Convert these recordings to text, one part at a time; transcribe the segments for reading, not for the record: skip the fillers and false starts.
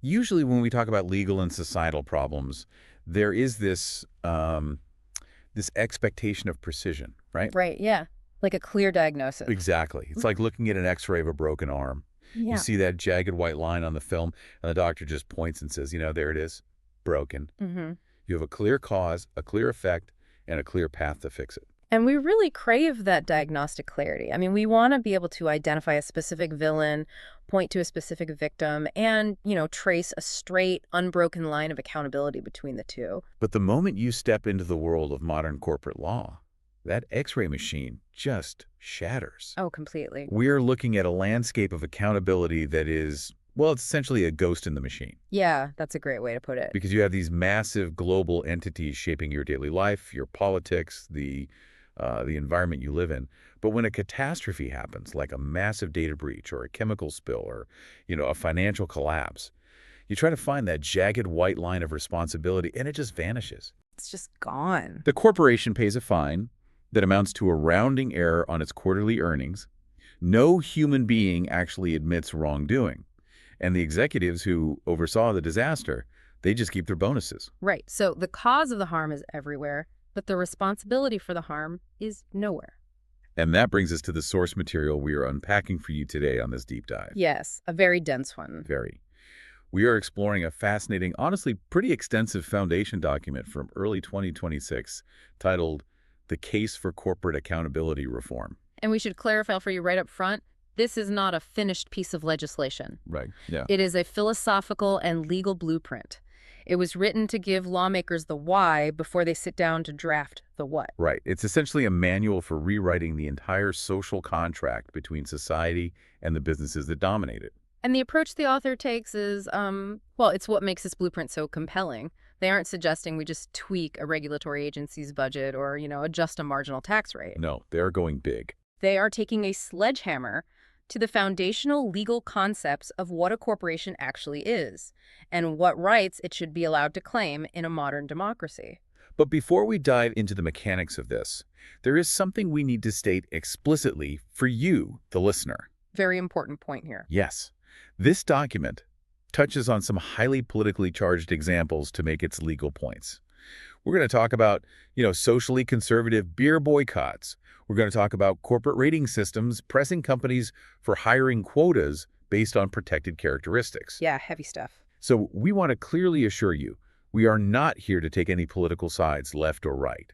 Usually when we talk about legal and societal problems, there is this expectation of precision, right? Right, yeah. Like a clear diagnosis. Exactly. It's like looking at an X-ray of a broken arm. You Yeah. see that jagged white line on the film, and the doctor just points and says, there it is, broken. hmm You have a clear cause, a clear effect, and a clear path to fix it. And we really crave that diagnostic clarity. I mean, we want to be able to identify a specific villain, point to a specific victim, and, trace a straight, unbroken line of accountability between the two. But the moment you step into the world of modern corporate law, that X-ray machine just shatters. Oh, completely. We're looking at a landscape of accountability that is, well, it's essentially a ghost in the machine. Yeah, that's a great way to put it. Because you have these massive global entities shaping your daily life, your politics, the environment you live in. But when a catastrophe happens, like a massive data breach or a chemical spill or, a financial collapse, you try to find that jagged white line of responsibility, and it just vanishes. It's just gone. The corporation pays a fine that amounts to a rounding error on its quarterly earnings. No human being actually admits wrongdoing. And the executives who oversaw the disaster, they just keep their bonuses. Right. So the cause of the harm is everywhere, but the responsibility for the harm is nowhere. And that brings us to the source material we are unpacking for you today on this deep dive. Yes, a very dense one. Very. We are exploring a fascinating, honestly pretty extensive foundation document from early 2026 titled The Case for Corporate Accountability Reform. And we should clarify for you right up front, this is not a finished piece of legislation. Right, yeah. It is a philosophical and legal blueprint. It was written to give lawmakers the why before they sit down to draft the what. Right. It's essentially a manual for rewriting the entire social contract between society and the businesses that dominate it. And the approach the author takes is, well, it's what makes this blueprint so compelling. They aren't suggesting we just tweak a regulatory agency's budget or, adjust a marginal tax rate. No, they're going big. They are taking a sledgehammer to the foundational legal concepts of what a corporation actually is and what rights it should be allowed to claim in a modern democracy. But before we dive into the mechanics of this, there is something we need to state explicitly for you, the listener. Very important point here. Yes, this document touches on some highly politically charged examples to make its legal points. We're going to talk about, socially conservative beer boycotts. We're going to talk about corporate rating systems pressing companies for hiring quotas based on protected characteristics. Yeah, heavy stuff. So we want to clearly assure you, we are not here to take any political sides, left or right.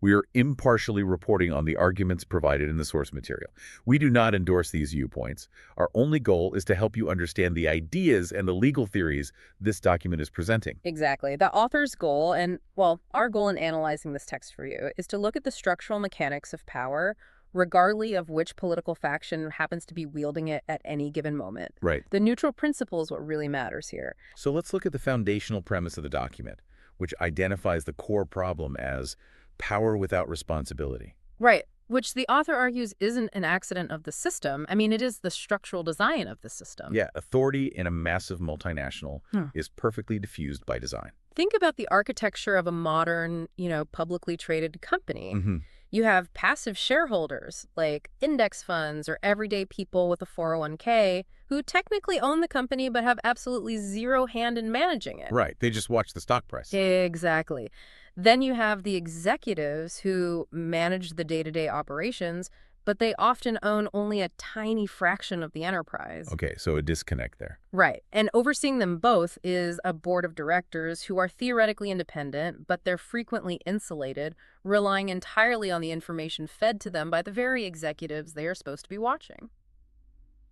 We are impartially reporting on the arguments provided in the source material. We do not endorse these viewpoints. Our only goal is to help you understand the ideas and the legal theories this document is presenting. Exactly. The author's goal, and, well, our goal in analyzing this text for you, is to look at the structural mechanics of power, regardless of which political faction happens to be wielding it at any given moment. Right. The neutral principle is what really matters here. So let's look at the foundational premise of the document, which identifies the core problem as power without responsibility. Right, which the author argues isn't an accident of the system. I mean, it is the structural design of the system. Yeah, authority in a massive multinational is perfectly diffused by design. Think about the architecture of a modern, publicly traded company. Mm-hmm. You have passive shareholders like index funds or everyday people with a 401k who technically own the company but have absolutely zero hand in managing it. Right, they just watch the stock price. Exactly. Then you have the executives who manage the day-to-day operations, but they often own only a tiny fraction of the enterprise. Okay, so a disconnect there. Right. And overseeing them both is a board of directors who are theoretically independent, but they're frequently insulated, relying entirely on the information fed to them by the very executives they are supposed to be watching.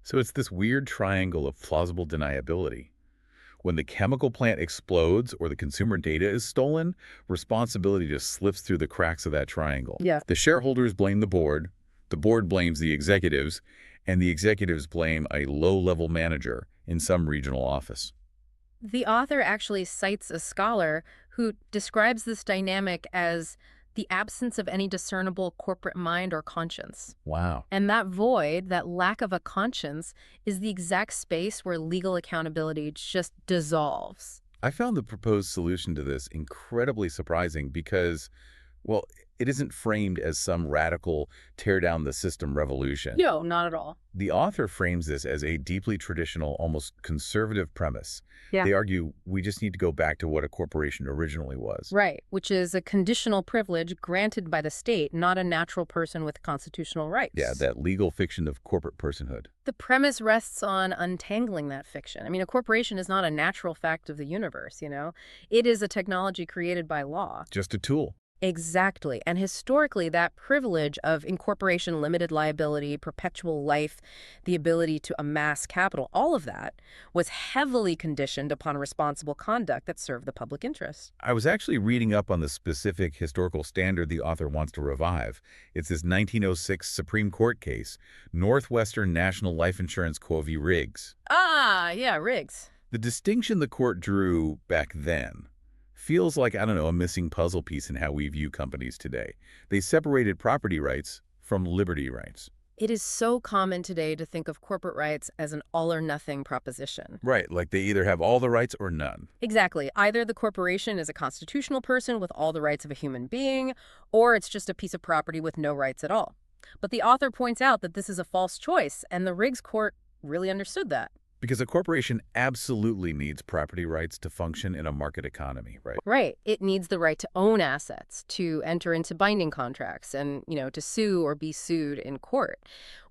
So it's this weird triangle of plausible deniability. When the chemical plant explodes or the consumer data is stolen, responsibility just slips through the cracks of that triangle. Yeah. The shareholders blame the board blames the executives, and the executives blame a low-level manager in some regional office. The author actually cites a scholar who describes this dynamic as the absence of any discernible corporate mind or conscience. Wow. And that void, that lack of a conscience, is the exact space where legal accountability just dissolves. I found the proposed solution to this incredibly surprising because, well, it isn't framed as some radical tear-down-the-system revolution. No, not at all. The author frames this as a deeply traditional, almost conservative premise. Yeah. They argue we just need to go back to what a corporation originally was. Right, which is a conditional privilege granted by the state, not a natural person with constitutional rights. Yeah, that legal fiction of corporate personhood. The premise rests on untangling that fiction. I mean, a corporation is not a natural fact of the universe, you know? It is a technology created by law. Just a tool. Exactly. And historically, that privilege of incorporation, limited liability, perpetual life, the ability to amass capital, all of that was heavily conditioned upon responsible conduct that served the public interest. I was actually reading up on the specific historical standard the author wants to revive. It's this 1906 Supreme Court case, Northwestern National Life Insurance Co. v. Riggs. Ah, yeah, Riggs. The distinction the court drew back then feels like, I don't know, a missing puzzle piece in how we view companies today. They separated property rights from liberty rights. It is so common today to think of corporate rights as an all-or-nothing proposition. Right, like they either have all the rights or none. Exactly. Either the corporation is a constitutional person with all the rights of a human being, or it's just a piece of property with no rights at all. But the author points out that this is a false choice, and the Riggs court really understood that. Because a corporation absolutely needs property rights to function in a market economy, right? Right. It needs the right to own assets, to enter into binding contracts, and, to sue or be sued in court.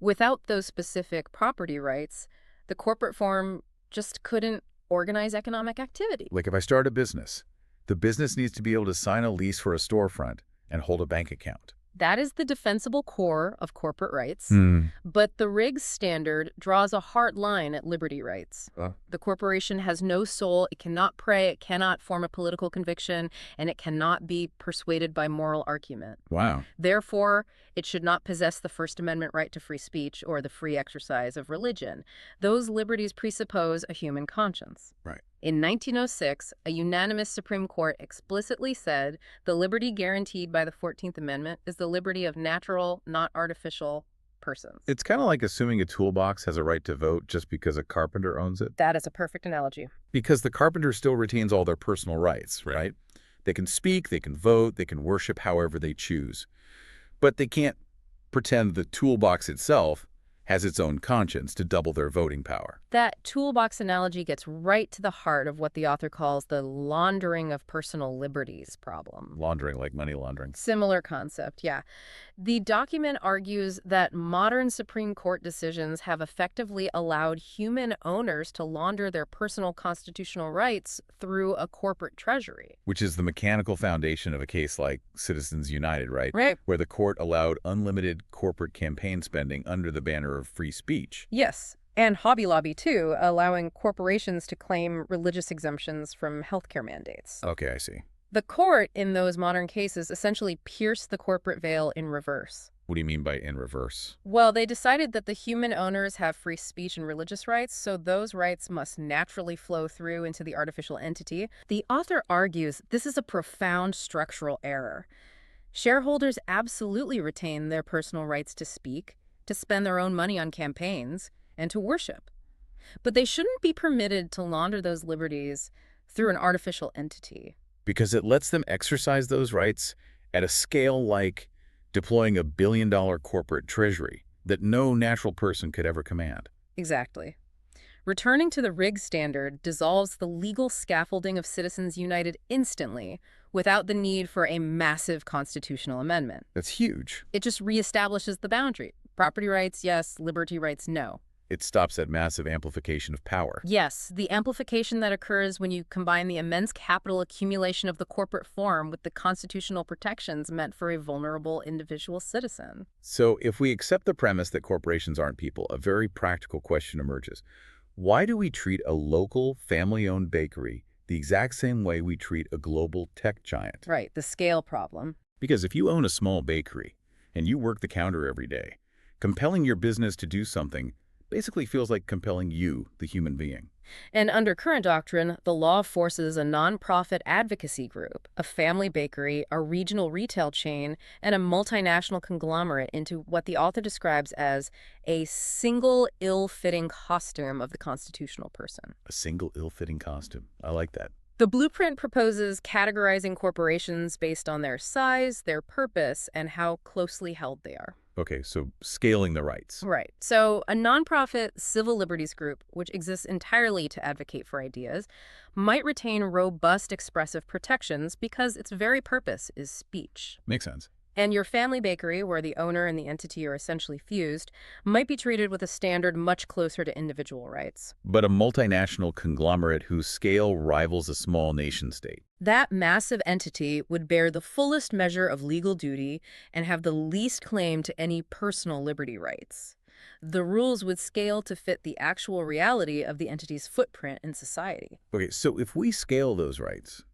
Without those specific property rights, the corporate form just couldn't organize economic activity. Like if I start a business, the business needs to be able to sign a lease for a storefront and hold a bank account. That is the defensible core of corporate rights, but the Riggs standard draws a hard line at liberty rights. The corporation has no soul, it cannot pray, it cannot form a political conviction, and it cannot be persuaded by moral argument. Wow. Therefore, it should not possess the First Amendment right to free speech or the free exercise of religion. Those liberties presuppose a human conscience. Right. In 1906, a unanimous Supreme Court explicitly said the liberty guaranteed by the 14th Amendment is the liberty of natural, not artificial, persons. It's kind of like assuming a toolbox has a right to vote just because a carpenter owns it. That is a perfect analogy. Because the carpenter still retains all their personal rights, right? They can speak, they can vote, they can worship however they choose. But they can't pretend the toolbox itself has its own conscience to double their voting power. That toolbox analogy gets right to the heart of what the author calls the laundering of personal liberties problem. Laundering, like money laundering. Similar concept, yeah. The document argues that modern Supreme Court decisions have effectively allowed human owners to launder their personal constitutional rights through a corporate treasury. Which is the mechanical foundation of a case like Citizens United, right? Right. Where the court allowed unlimited corporate campaign spending under the banner of free speech. Yes. And Hobby Lobby, too, allowing corporations to claim religious exemptions from healthcare mandates. Okay, I see. The court, in those modern cases, essentially pierced the corporate veil in reverse. What do you mean by in reverse? Well, they decided that the human owners have free speech and religious rights, so those rights must naturally flow through into the artificial entity. The author argues this is a profound structural error. Shareholders absolutely retain their personal rights to speak, to spend their own money on campaigns, and to worship. But they shouldn't be permitted to launder those liberties through an artificial entity. Because it lets them exercise those rights at a scale like deploying $1 billion corporate treasury that no natural person could ever command. Exactly. Returning to the Riggs standard dissolves the legal scaffolding of Citizens United instantly without the need for a massive constitutional amendment. That's huge. It just reestablishes the boundary. Property rights, yes. Liberty rights, no. It stops that massive amplification of power. Yes, the amplification that occurs when you combine the immense capital accumulation of the corporate form with the constitutional protections meant for a vulnerable individual citizen. So if we accept the premise that corporations aren't people, a very practical question emerges. Why do we treat a local, family-owned bakery the exact same way we treat a global tech giant? Right, the scale problem. Because if you own a small bakery and you work the counter every day, compelling your business to do something basically feels like compelling you, the human being. And under current doctrine, the law forces a nonprofit advocacy group, a family bakery, a regional retail chain, and a multinational conglomerate into what the author describes as a single ill-fitting costume of the constitutional person. A single ill-fitting costume. I like that. The blueprint proposes categorizing corporations based on their size, their purpose, and how closely held they are. Okay, so scaling the rights. Right. So a nonprofit civil liberties group, which exists entirely to advocate for ideas, might retain robust expressive protections because its very purpose is speech. Makes sense. And your family bakery, where the owner and the entity are essentially fused, might be treated with a standard much closer to individual rights. But a multinational conglomerate whose scale rivals a small nation-state. That massive entity would bear the fullest measure of legal duty and have the least claim to any personal liberty rights. The rules would scale to fit the actual reality of the entity's footprint in society. Okay, so if we scale those rights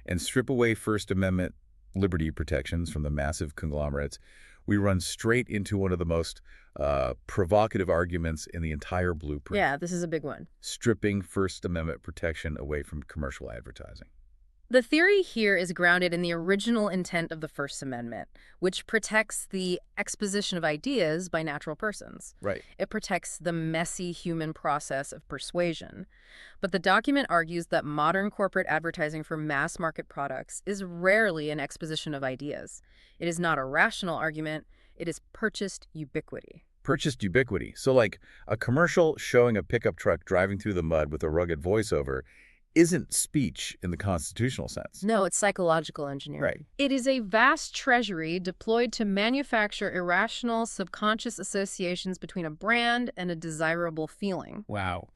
and strip away First Amendment liberty protections from the massive conglomerates, we run straight into one of the most provocative arguments in the entire blueprint. Yeah, this is a big one. Stripping First Amendment protection away from commercial advertising. The theory here is grounded in the original intent of the First Amendment, which protects the exposition of ideas by natural persons. Right. It protects the messy human process of persuasion. But the document argues that modern corporate advertising for mass market products is rarely an exposition of ideas. It is not a rational argument. It is purchased ubiquity. Purchased ubiquity. So like a commercial showing a pickup truck driving through the mud with a rugged voiceover isn't speech in the constitutional sense. No, it's psychological engineering. Right. It is a vast treasury deployed to manufacture irrational, subconscious associations between a brand and a desirable feeling. Wow.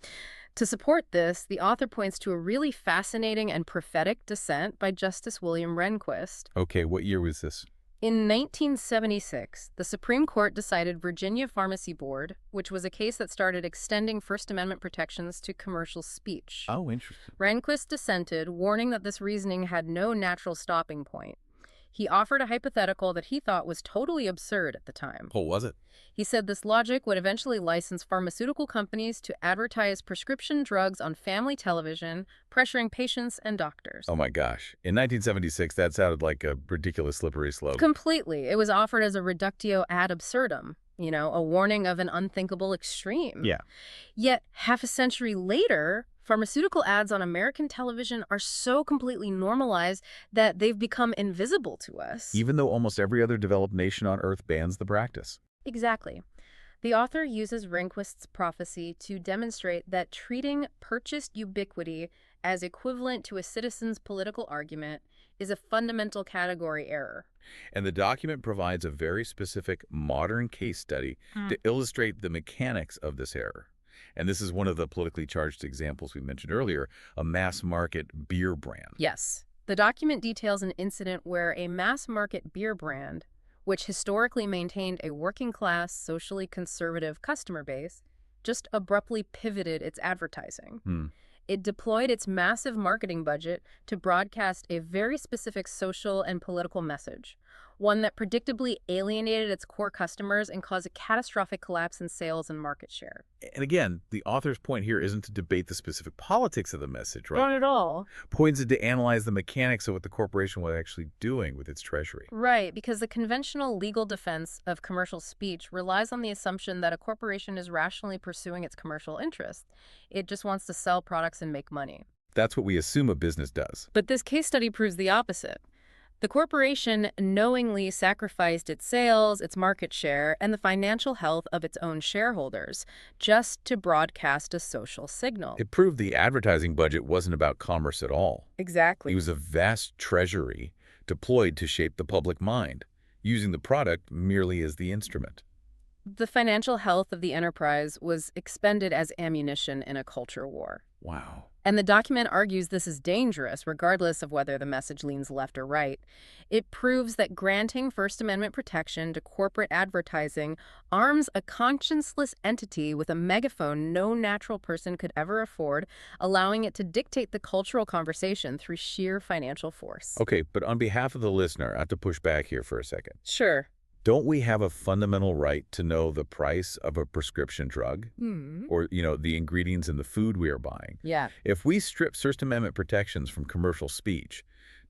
To support this, the author points to a really fascinating and prophetic dissent by Justice William Rehnquist. Okay, what year was this? In 1976, the Supreme Court decided Virginia Pharmacy Board, which was a case that started extending First Amendment protections to commercial speech. Oh, interesting. Rehnquist dissented, warning that this reasoning had no natural stopping point. He offered a hypothetical that he thought was totally absurd at the time. Oh, was it? He said this logic would eventually license pharmaceutical companies to advertise prescription drugs on family television, pressuring patients and doctors. Oh my gosh. In 1976, that sounded like a ridiculous slippery slope. Completely. It was offered as a reductio ad absurdum, a warning of an unthinkable extreme. Yeah. Yet, half a century later, pharmaceutical ads on American television are so completely normalized that they've become invisible to us. Even though almost every other developed nation on Earth bans the practice. Exactly. The author uses Rehnquist's prophecy to demonstrate that treating purchased ubiquity as equivalent to a citizen's political argument is a fundamental category error. And the document provides a very specific modern case study to illustrate the mechanics of this error. And this is one of the politically charged examples we mentioned earlier, a mass market beer brand. Yes. The document details an incident where a mass market beer brand, which historically maintained a working-class, socially conservative customer base, just abruptly pivoted its advertising. It deployed its massive marketing budget to broadcast a very specific social and political message, one that predictably alienated its core customers and caused a catastrophic collapse in sales and market share. And again, the author's point here isn't to debate the specific politics of the message, right? Not at all. Points it to analyze the mechanics of what the corporation was actually doing with its treasury. Right, because the conventional legal defense of commercial speech relies on the assumption that a corporation is rationally pursuing its commercial interests. It just wants to sell products and make money. That's what we assume a business does. But this case study proves the opposite. The corporation knowingly sacrificed its sales, its market share, and the financial health of its own shareholders just to broadcast a social signal. It proved the advertising budget wasn't about commerce at all. Exactly. It was a vast treasury deployed to shape the public mind, using the product merely as the instrument. The financial health of the enterprise was expended as ammunition in a culture war. Wow. And the document argues this is dangerous, regardless of whether the message leans left or right. It proves that granting First Amendment protection to corporate advertising arms a conscienceless entity with a megaphone no natural person could ever afford, allowing it to dictate the cultural conversation through sheer financial force. Okay, but on behalf of the listener, I have to push back here for a second. Sure. Don't we have a fundamental right to know the price of a prescription drug? Or, the ingredients in the food we are buying? Yeah. If we strip First Amendment protections from commercial speech,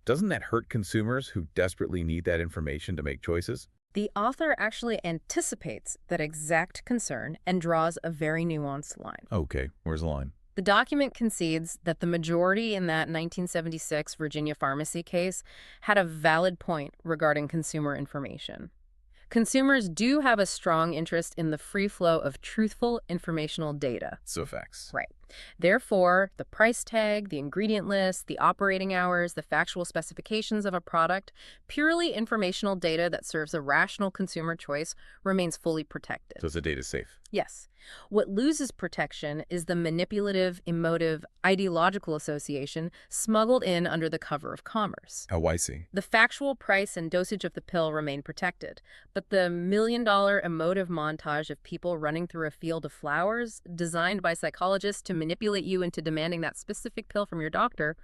doesn't that hurt consumers who desperately need that information to make choices? The author actually anticipates that exact concern and draws a very nuanced line. Okay, where's the line? The document concedes that the majority in that 1976 Virginia pharmacy case had a valid point regarding consumer information. Consumers do have a strong interest in the free flow of truthful informational data. So facts. Right. Therefore, the price tag, the ingredient list, the operating hours, the factual specifications of a product, purely informational data that serves a rational consumer choice remains fully protected. So the data's safe. Yes. What loses protection is the manipulative, emotive, ideological association smuggled in under the cover of commerce. Oh, I see. The factual price and dosage of the pill remain protected, but the million-dollar emotive montage of people running through a field of flowers, designed by psychologists to manipulate you into demanding that specific pill from your doctor,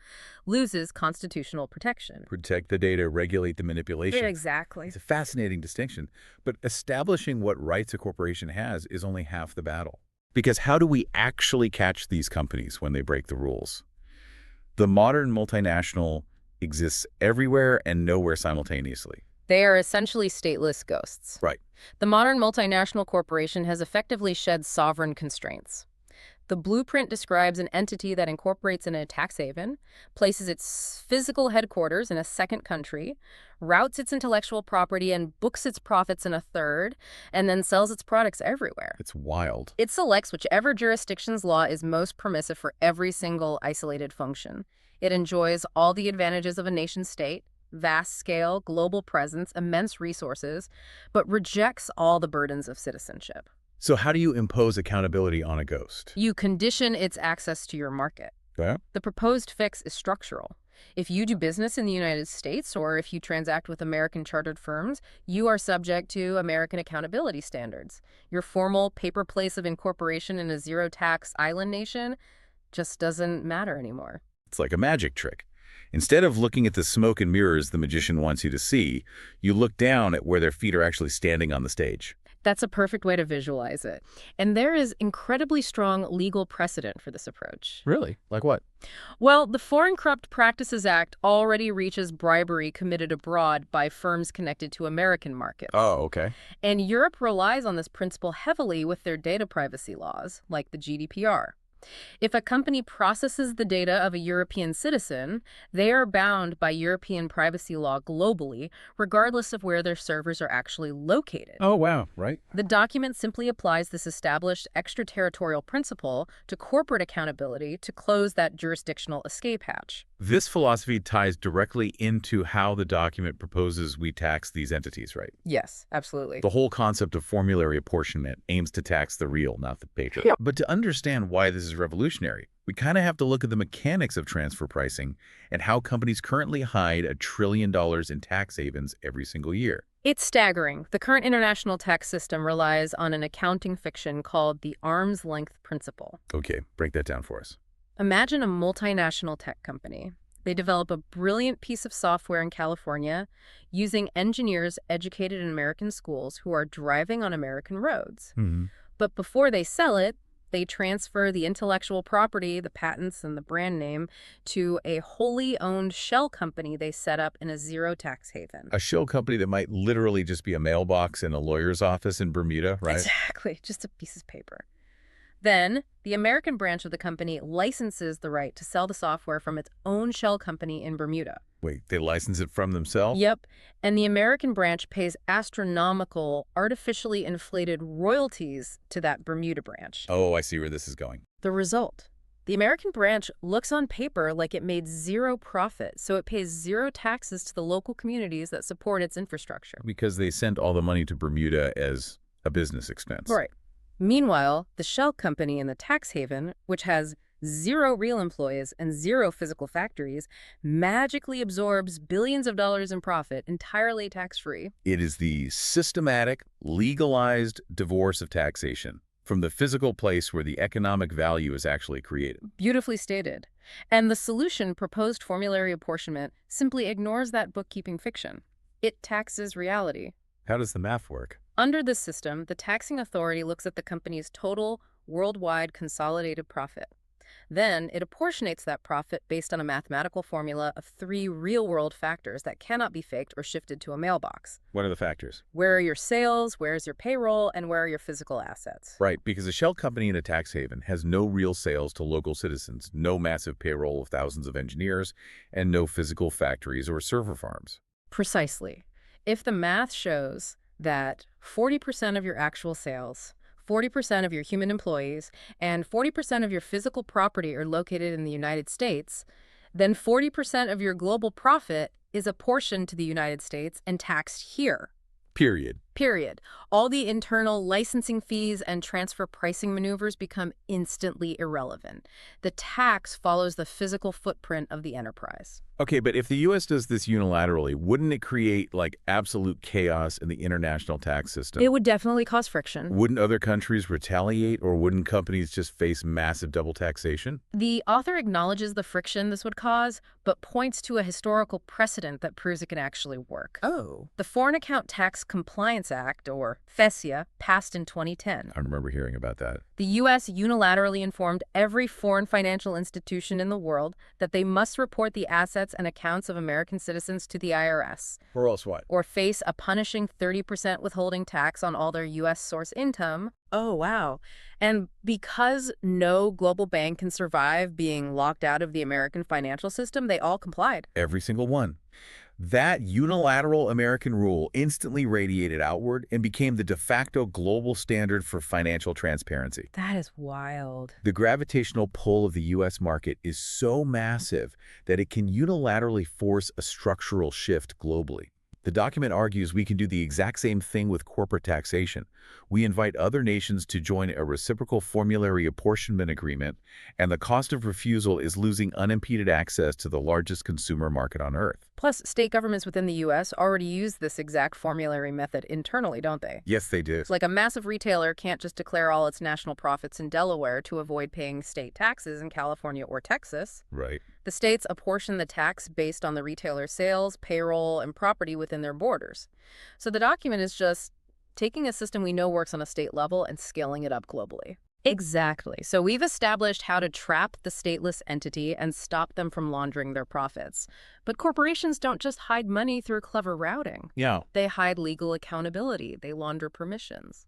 loses constitutional protection. Protect the data, regulate the manipulation. Exactly. It's a fascinating distinction, but establishing what rights a corporation has is only half the battle. Because how do we actually catch these companies when they break the rules? The modern multinational exists everywhere and nowhere simultaneously. They are essentially stateless ghosts. Right. The modern multinational corporation has effectively shed sovereign constraints. The blueprint describes an entity that incorporates in a tax haven, places its physical headquarters in a second country, routes its intellectual property and books its profits in a third, and then sells its products everywhere. It's wild. It selects whichever jurisdiction's law is most permissive for every single isolated function. It enjoys all the advantages of a nation-state, vast scale, global presence, immense resources, but rejects all the burdens of citizenship. So how do you impose accountability on a ghost? You condition its access to your market. Yeah. The proposed fix is structural. If you do business in the United States or if you transact with American chartered firms, you are subject to American accountability standards. Your formal paper place of incorporation in a zero-tax island nation just doesn't matter anymore. It's like a magic trick. Instead of looking at the smoke and mirrors the magician wants you to see, you look down at where their feet are actually standing on the stage. That's a perfect way to visualize it. And there is incredibly strong legal precedent for this approach. Really? Like what? Well, the Foreign Corrupt Practices Act already reaches bribery committed abroad by firms connected to American markets. Oh, okay. And Europe relies on this principle heavily with their data privacy laws, like the GDPR. If a company processes the data of a European citizen, they are bound by European privacy law globally, regardless of where their servers are actually located. Oh, wow. Right. The document simply applies this established extraterritorial principle to corporate accountability to close that jurisdictional escape hatch. This philosophy ties directly into how the document proposes we tax these entities, right? Yes, absolutely. The whole concept of formulary apportionment aims to tax the real, not the paper. Yeah. But to understand why this is revolutionary, we kind of have to look at the mechanics of transfer pricing and how companies currently hide $1 trillion in tax havens every single year. It's staggering. The current international tax system relies on an accounting fiction called the arm's length principle. Okay, break that down for us. Imagine a multinational tech company. They develop a brilliant piece of software in California using engineers educated in American schools who are driving on American roads. But before they sell it, they transfer the intellectual property, the patents, and the brand name to a wholly owned shell company they set up in a zero-tax haven. A shell company that might literally just be a mailbox in a lawyer's office in Bermuda, right? Exactly, just a piece of paper. Then, the American branch of the company licenses the right to sell the software from its own shell company in Bermuda. Wait, they license it from themselves? Yep, and the American branch pays astronomical, artificially inflated royalties to that Bermuda branch. Oh, I see where this is going. The result? The American branch looks on paper like it made zero profit, so it pays zero taxes to the local communities that support its infrastructure. Because they sent all the money to Bermuda as a business expense. Right. Meanwhile, the shell company in the tax haven, which has zero real employees and zero physical factories, magically absorbs billions of dollars in profit entirely tax-free. It is the systematic, legalized divorce of taxation from the physical place where the economic value is actually created. Beautifully stated. And the solution, proposed formulary apportionment, simply ignores that bookkeeping fiction. It taxes reality. How does the math work? Under this system, the taxing authority looks at the company's total worldwide consolidated profit. Then it apportionates that profit based on a mathematical formula of 3 real-world factors that cannot be faked or shifted to a mailbox. What are the factors? Where are your sales, where is your payroll, and where are your physical assets? Right, because a shell company in a tax haven has no real sales to local citizens, no massive payroll of thousands of engineers, and no physical factories or server farms. Precisely. If the math shows that 40% of your actual sales, 40% of your human employees, and 40% of your physical property are located in the United States, then 40% of your global profit is apportioned to the United States and taxed here. Period. Period. All the internal licensing fees and transfer pricing maneuvers become instantly irrelevant. The tax follows the physical footprint of the enterprise. Okay, but if the U.S. does this unilaterally, wouldn't it create, like, absolute chaos in the international tax system? It would definitely cause friction. Wouldn't other countries retaliate, or wouldn't companies just face massive double taxation? The author acknowledges the friction this would cause, but points to a historical precedent that proves it can actually work. Oh. The Foreign Account Tax Compliance Act, or FESIA, passed in 2010. I remember hearing about that. The U.S. unilaterally informed every foreign financial institution in the world that they must report the assets and accounts of American citizens to the IRS. Or else what? Or face a punishing 30% withholding tax on all their U.S. source income. Oh, wow. And because no global bank can survive being locked out of the American financial system, they all complied. Every single one. That unilateral American rule instantly radiated outward and became the de facto global standard for financial transparency. That is wild. The gravitational pull of the U.S. market is so massive that it can unilaterally force a structural shift globally. The document argues we can do the exact same thing with corporate taxation. We invite other nations to join a reciprocal formulary apportionment agreement, and the cost of refusal is losing unimpeded access to the largest consumer market on Earth. Plus, state governments within the U.S. already use this exact formulary method internally, don't they? Yes, they do. It's like a massive retailer can't just declare all its national profits in Delaware to avoid paying state taxes in California or Texas. Right. The states apportion the tax based on the retailer's sales, payroll, and property within their borders. So the document is just taking a system we know works on a state level and scaling it up globally. Exactly. So we've established how to trap the stateless entity and stop them from laundering their profits. But corporations don't just hide money through clever routing. Yeah. They hide legal accountability. They launder permissions.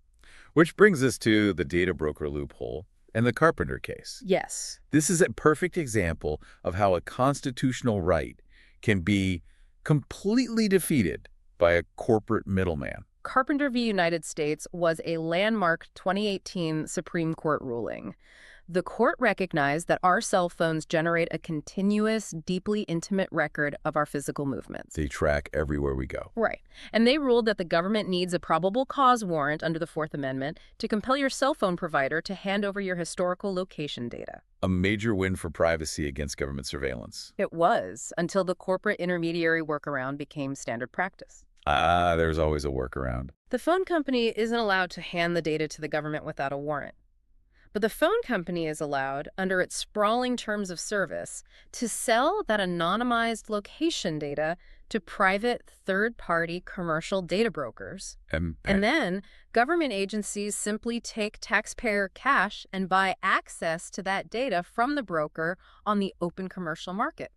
Which brings us to the data broker loophole and the Carpenter case. Yes. This is a perfect example of how a constitutional right can be completely defeated by a corporate middleman. Carpenter v. United States was a landmark 2018 Supreme Court ruling. The court recognized that our cell phones generate a continuous, deeply intimate record of our physical movements. They track everywhere we go. Right. And they ruled that the government needs a probable cause warrant under the Fourth Amendment to compel your cell phone provider to hand over your historical location data. A major win for privacy against government surveillance. It was, until the corporate intermediary workaround became standard practice. There's always a workaround. The phone company isn't allowed to hand the data to the government without a warrant. But the phone company is allowed, under its sprawling terms of service, to sell that anonymized location data to private third-party commercial data brokers. And then government agencies simply take taxpayer cash and buy access to that data from the broker on the open commercial market.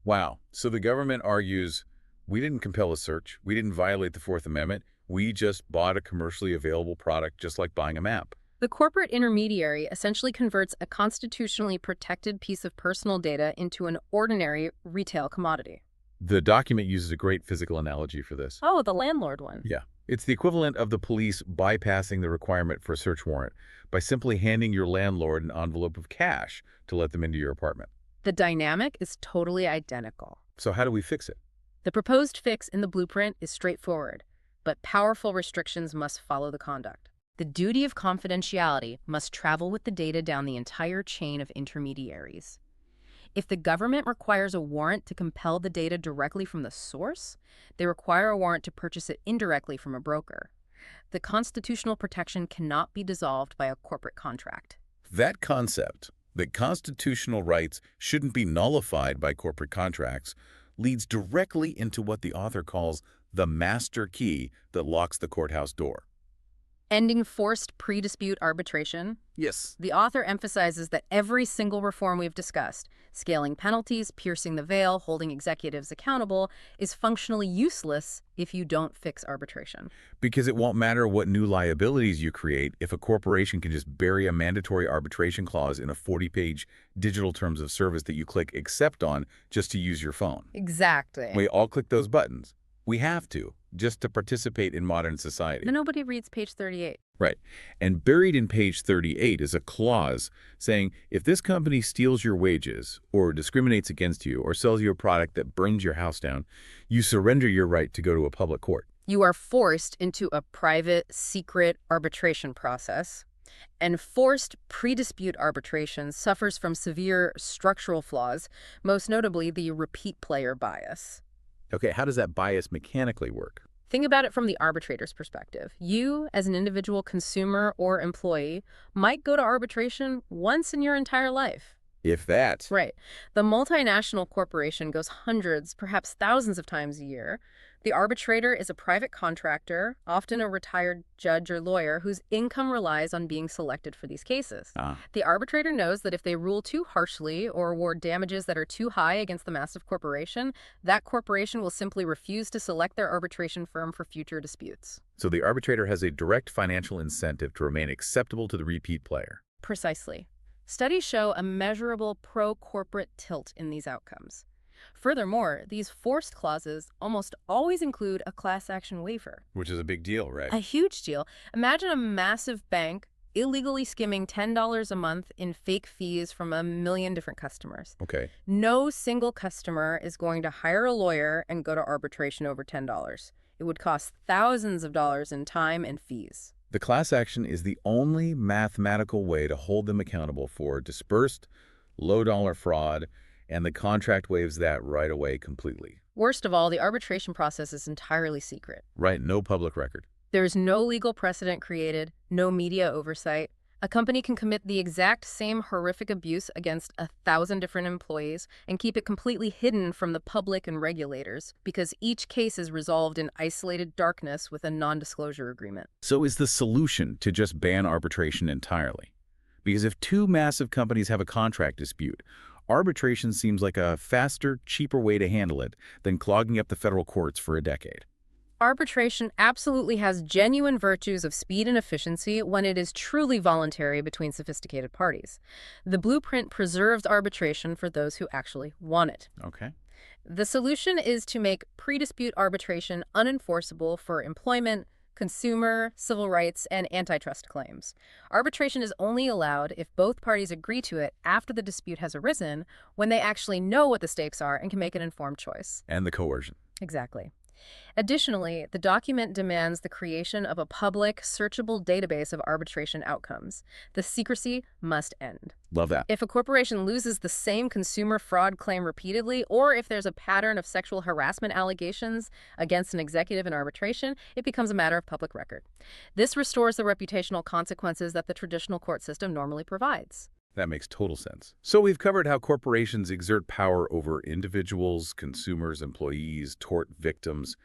Wow. So the government argues, we didn't compel a search. We didn't violate the Fourth Amendment. We just bought a commercially available product, just like buying a map. The corporate intermediary essentially converts a constitutionally protected piece of personal data into an ordinary retail commodity. The document uses a great physical analogy for this. Oh, the landlord one. Yeah. It's the equivalent of the police bypassing the requirement for a search warrant by simply handing your landlord an envelope of cash to let them into your apartment. The dynamic is totally identical. So how do we fix it? The proposed fix in the blueprint is straightforward, but powerful restrictions must follow the conduct. The duty of confidentiality must travel with the data down the entire chain of intermediaries. If the government requires a warrant to compel the data directly from the source, they require a warrant to purchase it indirectly from a broker. The constitutional protection cannot be dissolved by a corporate contract. That concept, that constitutional rights shouldn't be nullified by corporate contracts, leads directly into what the author calls the master key that locks the courthouse door. Ending forced pre-dispute arbitration. Yes. The author emphasizes that every single reform we've discussed, scaling penalties, piercing the veil, holding executives accountable, is functionally useless if you don't fix arbitration. Because it won't matter what new liabilities you create if a corporation can just bury a mandatory arbitration clause in a 40-page digital terms of service that you click accept on just to use your phone. Exactly. We all click those buttons. We have to, just to participate in modern society. But nobody reads page 38. Right. And buried in page 38 is a clause saying if this company steals your wages or discriminates against you or sells you a product that burns your house down, you surrender your right to go to a public court. You are forced into a private, secret arbitration process. And forced pre-dispute arbitration suffers from severe structural flaws, most notably the repeat player bias. Okay, how does that bias mechanically work? Think about it from the arbitrator's perspective. You, as an individual consumer or employee, might go to arbitration once in your entire life. If that. Right. The multinational corporation goes hundreds, perhaps thousands of times a year. The arbitrator is a private contractor, often a retired judge or lawyer whose income relies on being selected for these cases. The arbitrator knows that if they rule too harshly or award damages that are too high against the massive corporation, that corporation will simply refuse to select their arbitration firm for future disputes. So the arbitrator has a direct financial incentive to remain acceptable to the repeat player. Precisely. Studies show a measurable pro-corporate tilt in these outcomes. Furthermore, these forced clauses almost always include a class action waiver. Which is a big deal, right? A huge deal. Imagine a massive bank illegally skimming $10 a month in fake fees from a million different customers. Okay. No single customer is going to hire a lawyer and go to arbitration over $10. It would cost thousands of dollars in time and fees. The class action is the only mathematical way to hold them accountable for dispersed, low-dollar fraud, and the contract waives that right away completely. Worst of all, the arbitration process is entirely secret. Right, no public record. There's no legal precedent created, no media oversight. A company can commit the exact same horrific abuse against 1,000 different employees and keep it completely hidden from the public and regulators because each case is resolved in isolated darkness with a non-disclosure agreement. So is the solution to just ban arbitration entirely? Because if two massive companies have a contract dispute, arbitration seems like a faster, cheaper way to handle it than clogging up the federal courts for a decade. Arbitration absolutely has genuine virtues of speed and efficiency when it is truly voluntary between sophisticated parties. The blueprint preserves arbitration for those who actually want it. Okay. The solution is to make pre-dispute arbitration unenforceable for employment, consumer, civil rights, and antitrust claims. Arbitration is only allowed if both parties agree to it after the dispute has arisen, when they actually know what the stakes are and can make an informed choice. And the coercion. Exactly. Additionally, the document demands the creation of a public, searchable database of arbitration outcomes. The secrecy must end. Love that. If a corporation loses the same consumer fraud claim repeatedly, or if there's a pattern of sexual harassment allegations against an executive in arbitration, it becomes a matter of public record. This restores the reputational consequences that the traditional court system normally provides. That makes total sense. So we've covered how corporations exert power over individuals, consumers, employees, tort victims.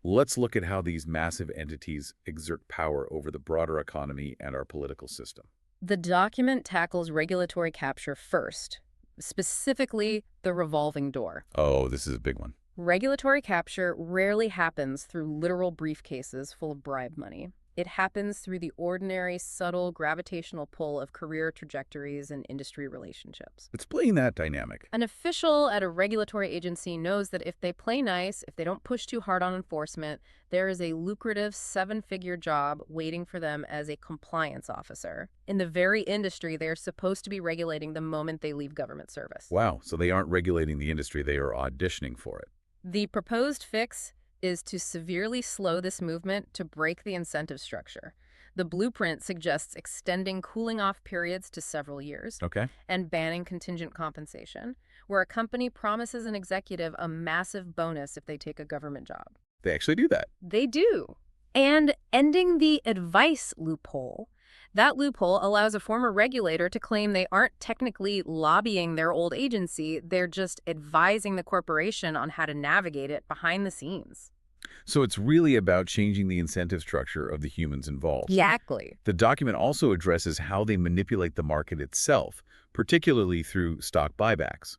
Let's look at how these massive entities exert power over the broader economy and our political system. The document tackles regulatory capture first, specifically the revolving door. Oh, this is a big one. Regulatory capture rarely happens through literal briefcases full of bribe money. It happens through the ordinary, subtle, gravitational pull of career trajectories and industry relationships. Explain that dynamic. An official at a regulatory agency knows that if they play nice, if they don't push too hard on enforcement, there is a lucrative 7-figure job waiting for them as a compliance officer in the very industry they are supposed to be regulating the moment they leave government service. Wow, so they aren't regulating the industry, they are auditioning for it. The proposed fix is to severely slow this movement to break the incentive structure. The blueprint suggests extending cooling-off periods to several years and banning contingent compensation, where a company promises an executive a massive bonus if they take a government job. They actually do that. They do. And ending the advice loophole. That loophole allows a former regulator to claim they aren't technically lobbying their old agency, they're just advising the corporation on how to navigate it behind the scenes. So it's really about changing the incentive structure of the humans involved. Exactly. The document also addresses how they manipulate the market itself, particularly through stock buybacks.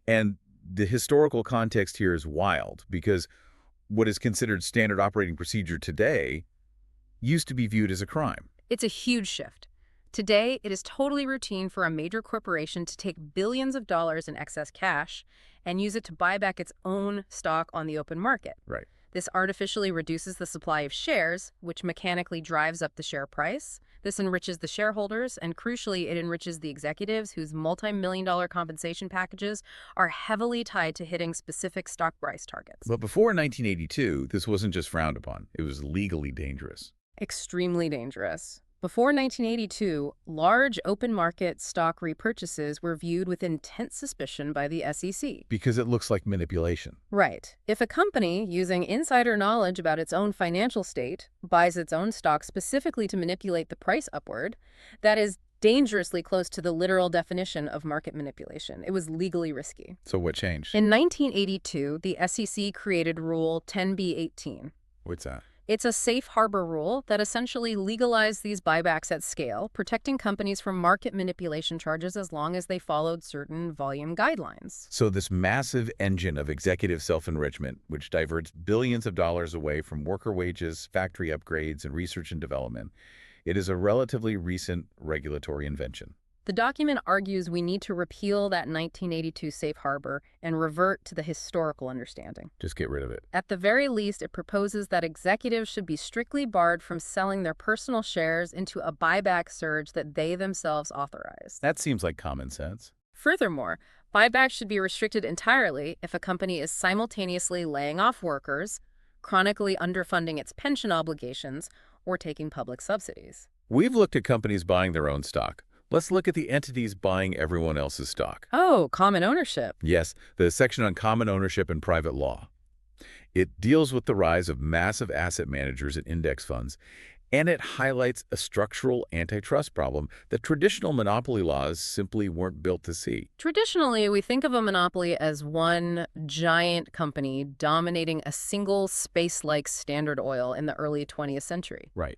And the historical context here is wild because what is considered standard operating procedure today used to be viewed as a crime. It's a huge shift. Today, it is totally routine for a major corporation to take billions of dollars in excess cash and use it to buy back its own stock on the open market. Right. This artificially reduces the supply of shares, which mechanically drives up the share price. This enriches the shareholders, and crucially, it enriches the executives whose multi-million-dollar compensation packages are heavily tied to hitting specific stock price targets. But before 1982, this wasn't just frowned upon. It was legally dangerous. Extremely dangerous. Before 1982, large open market stock repurchases were viewed with intense suspicion by the SEC. Because it looks like manipulation. Right. If a company, using insider knowledge about its own financial state, buys its own stock specifically to manipulate the price upward, that is dangerously close to the literal definition of market manipulation. It was legally risky. So what changed? In 1982, the SEC created Rule 10b-18. What's that? It's a safe harbor rule that essentially legalized these buybacks at scale, protecting companies from market manipulation charges as long as they followed certain volume guidelines. So this massive engine of executive self-enrichment, which diverts billions of dollars away from worker wages, factory upgrades, and research and development, it is a relatively recent regulatory invention. The document argues we need to repeal that 1982 safe harbor and revert to the historical understanding. Just get rid of it. At the very least, it proposes that executives should be strictly barred from selling their personal shares into a buyback surge that they themselves authorized. That seems like common sense. Furthermore, buybacks should be restricted entirely if a company is simultaneously laying off workers, chronically underfunding its pension obligations, or taking public subsidies. We've looked at companies buying their own stock. Let's look at the entities buying everyone else's stock. Oh, common ownership. Yes, the section on common ownership and private law. It deals with the rise of massive asset managers and index funds, and it highlights a structural antitrust problem that traditional monopoly laws simply weren't built to see. Traditionally, we think of a monopoly as one giant company dominating a single space like Standard Oil in the early 20th century. Right.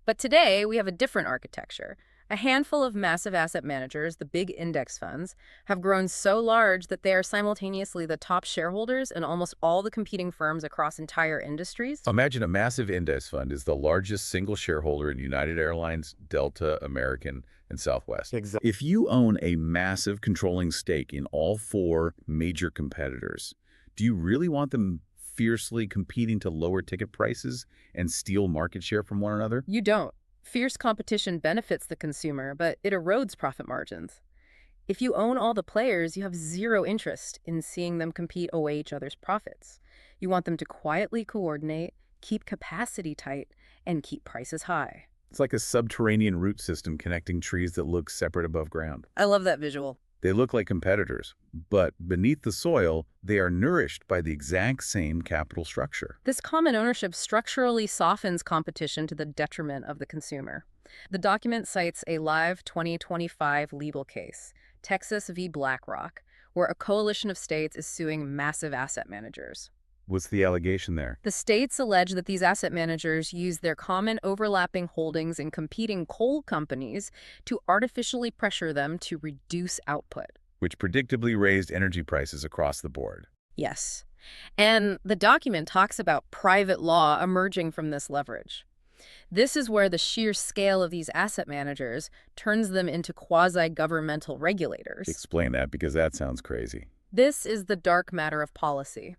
But today, we have a different architecture. A handful of massive asset managers, the big index funds, have grown so large that they are simultaneously the top shareholders in almost all the competing firms across entire industries. Imagine a massive index fund is the largest single shareholder in United Airlines, Delta, American, and Southwest. Exactly. If you own a massive controlling stake in all four major competitors, do you really want them fiercely competing to lower ticket prices and steal market share from one another? You don't. Fierce competition benefits the consumer, but it erodes profit margins. If you own all the players, you have zero interest in seeing them compete away each other's profits. You want them to quietly coordinate, keep capacity tight, and keep prices high. It's like a subterranean root system connecting trees that look separate above ground. I love that visual. They look like competitors, but beneath the soil, they are nourished by the exact same capital structure. This common ownership structurally softens competition to the detriment of the consumer. The document cites a live 2025 legal case, Texas v. BlackRock, where a coalition of states is suing massive asset managers. What's the allegation there? The states allege that these asset managers use their common overlapping holdings in competing coal companies to artificially pressure them to reduce output. Which predictably raised energy prices across the board. Yes. And the document talks about private law emerging from this leverage. This is where the sheer scale of these asset managers turns them into quasi-governmental regulators. Explain that, because that sounds crazy. This is the dark matter of policy.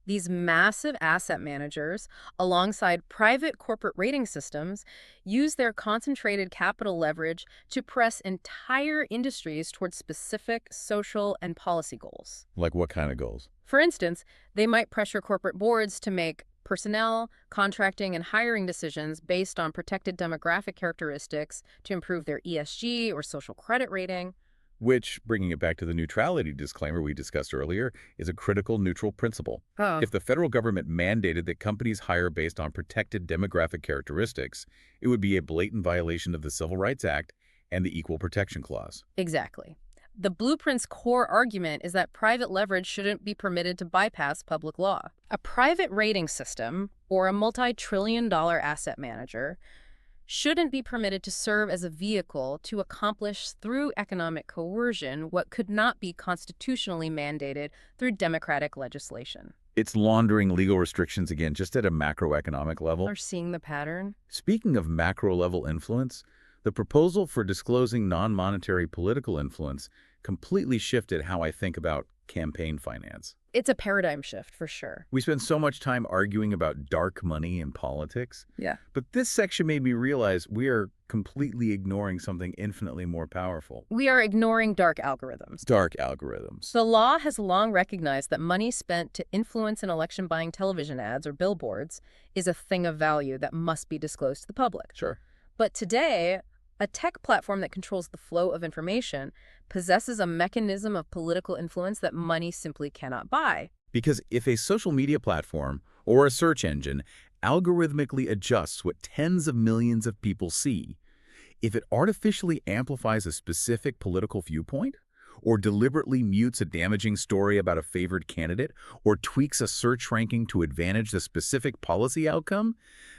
These massive asset managers, alongside private corporate rating systems, use their concentrated capital leverage to press entire industries towards specific social and policy goals. Like what kind of goals? For instance, they might pressure corporate boards to make personnel, contracting, and hiring decisions based on protected demographic characteristics to improve their ESG or social credit rating. Which, bringing it back to the neutrality disclaimer we discussed earlier, is a critical neutral principle. If the federal government mandated that companies hire based on protected demographic characteristics, it would be a blatant violation of the Civil Rights Act and the Equal Protection Clause. Exactly. The blueprint's core argument is that private leverage shouldn't be permitted to bypass public law. A private rating system, or a multi-trillion-dollar asset manager, shouldn't be permitted to serve as a vehicle to accomplish through economic coercion what could not be constitutionally mandated through democratic legislation. It's laundering legal restrictions again, just at a macroeconomic level. Are seeing the pattern? Speaking of macro-level influence, the proposal for disclosing non-monetary political influence completely shifted how I think about campaign finance. It's a paradigm shift for sure. We spend so much time arguing about dark money in politics, Yeah. but this section made me realize we are completely ignoring something infinitely more powerful. We are ignoring dark algorithms. Dark algorithms. The law has long recognized that money spent to influence an election buying television ads or billboards is a thing of value that must be disclosed to the public. Sure. But today, a tech platform that controls the flow of information possesses a mechanism of political influence that money simply cannot buy. Because if a social media platform or a search engine algorithmically adjusts what tens of millions of people see, if it artificially amplifies a specific political viewpoint, or deliberately mutes a damaging story about a favored candidate, or tweaks a search ranking to advantage the specific policy outcome,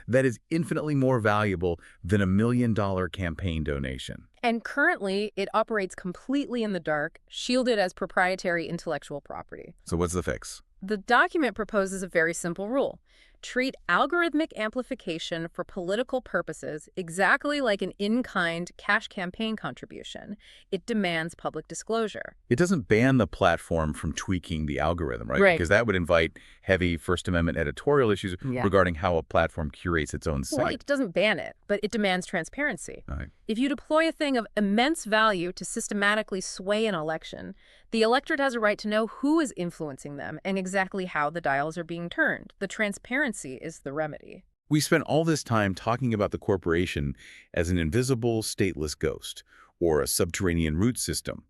that is infinitely more valuable than $1 million campaign donation. And currently, it operates completely in the dark, shielded as proprietary intellectual property. So what's the fix? The document proposes a very simple rule. Treat algorithmic amplification for political purposes exactly like an in-kind cash campaign contribution. It demands public disclosure. It doesn't ban the platform from tweaking the algorithm, right? Right. Because that would invite heavy First Amendment editorial issues Yeah. regarding how a platform curates its own Well, site. it doesn't ban it, but it demands transparency. Right. If you deploy a thing of immense value to systematically sway an election, the electorate has a right to know who is influencing them and exactly how the dials are being turned. The transparency is the remedy. We spent all this time talking about the corporation as an invisible, stateless ghost, or a subterranean root system.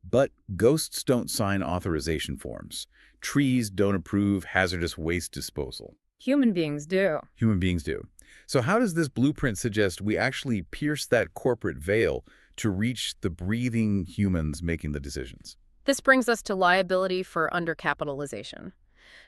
But ghosts don't sign authorization forms. Trees don't approve hazardous waste disposal. Human beings do. Human beings do. So how does this blueprint suggest we actually pierce that corporate veil to reach the breathing humans making the decisions? This brings us to liability for undercapitalization.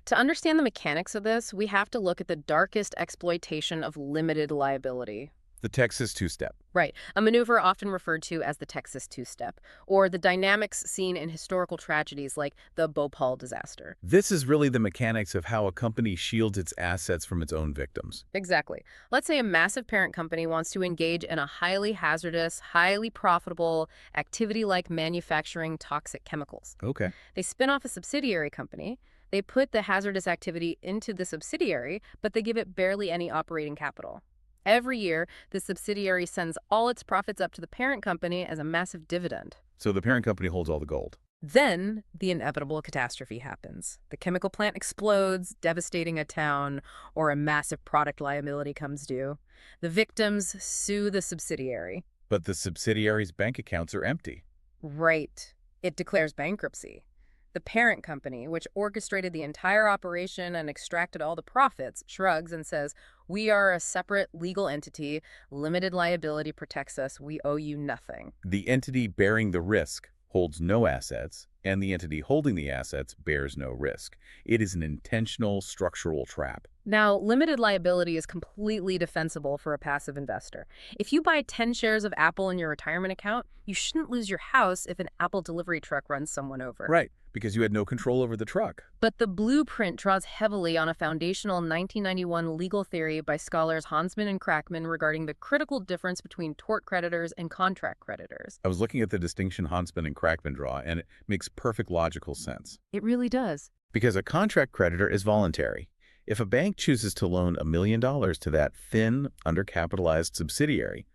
To understand the mechanics of this, we have to look at the darkest exploitation of limited liability. The Texas two-step. Right, a maneuver often referred to as the Texas two-step, or the dynamics seen in historical tragedies like the Bhopal disaster. This is really the mechanics of how a company shields its assets from its own victims. Exactly. Let's say a massive parent company wants to engage in a highly hazardous, highly profitable activity like manufacturing toxic chemicals. Okay. They spin off a subsidiary company. They put the hazardous activity into the subsidiary, but they give it barely any operating capital. Every year, the subsidiary sends all its profits up to the parent company as a massive dividend. So the parent company holds all the gold. Then, the inevitable catastrophe happens. The chemical plant explodes, devastating a town, or a massive product liability comes due. The victims sue the subsidiary. But the subsidiary's bank accounts are empty. Right. It declares bankruptcy. The parent company, which orchestrated the entire operation and extracted all the profits, shrugs and says, "We are a separate legal entity. Limited liability protects us. We owe you nothing." The entity bearing the risk holds no assets, and the entity holding the assets bears no risk. It is an intentional structural trap. Now, limited liability is completely defensible for a passive investor. If you buy 10 shares of Apple in your retirement account, you shouldn't lose your house if an Apple delivery truck runs someone over. Right, because you had no control over the truck. But the blueprint draws heavily on a foundational 1991 legal theory by scholars Hansman and Crackman regarding the critical difference between tort creditors and contract creditors. I was looking at the distinction Hansman and Crackman draw, and it makes perfect logical sense. It really does. Because a contract creditor is voluntary. If a bank chooses to loan $1 million to that thin, undercapitalized subsidiary,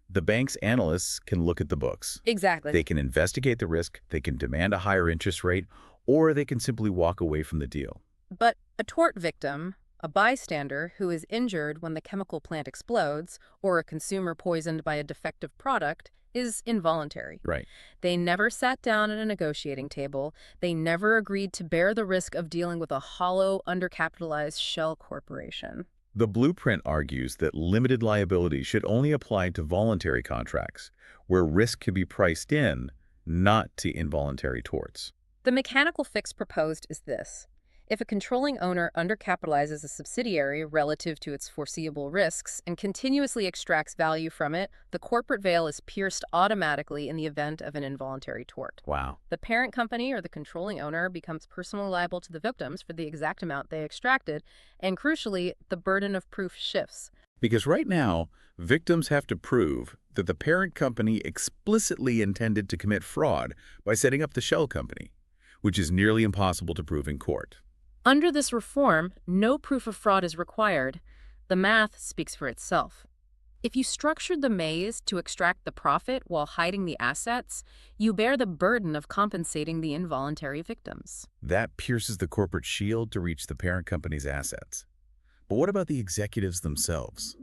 the bank's analysts can look at the books. Exactly. They can investigate the risk, they can demand a higher interest rate, or they can simply walk away from the deal. But a tort victim, a bystander who is injured when the chemical plant explodes, or a consumer poisoned by a defective product, is involuntary. Right. They never sat down at a negotiating table. They never agreed to bear the risk of dealing with a hollow, undercapitalized shell corporation. The blueprint argues that limited liability should only apply to voluntary contracts, where risk can be priced in, not to involuntary torts. The mechanical fix proposed is this. If a controlling owner undercapitalizes a subsidiary relative to its foreseeable risks and continuously extracts value from it, the corporate veil is pierced automatically in the event of an involuntary tort. Wow. The parent company or the controlling owner becomes personally liable to the victims for the exact amount they extracted, and crucially, the burden of proof shifts. Because right now, victims have to prove that the parent company explicitly intended to commit fraud by setting up the shell company, which is nearly impossible to prove in court. Under this reform, no proof of fraud is required. The math speaks for itself. If you structured the maze to extract the profit while hiding the assets, you bear the burden of compensating the involuntary victims. That pierces the corporate shield to reach the parent company's assets. But what about the executives themselves?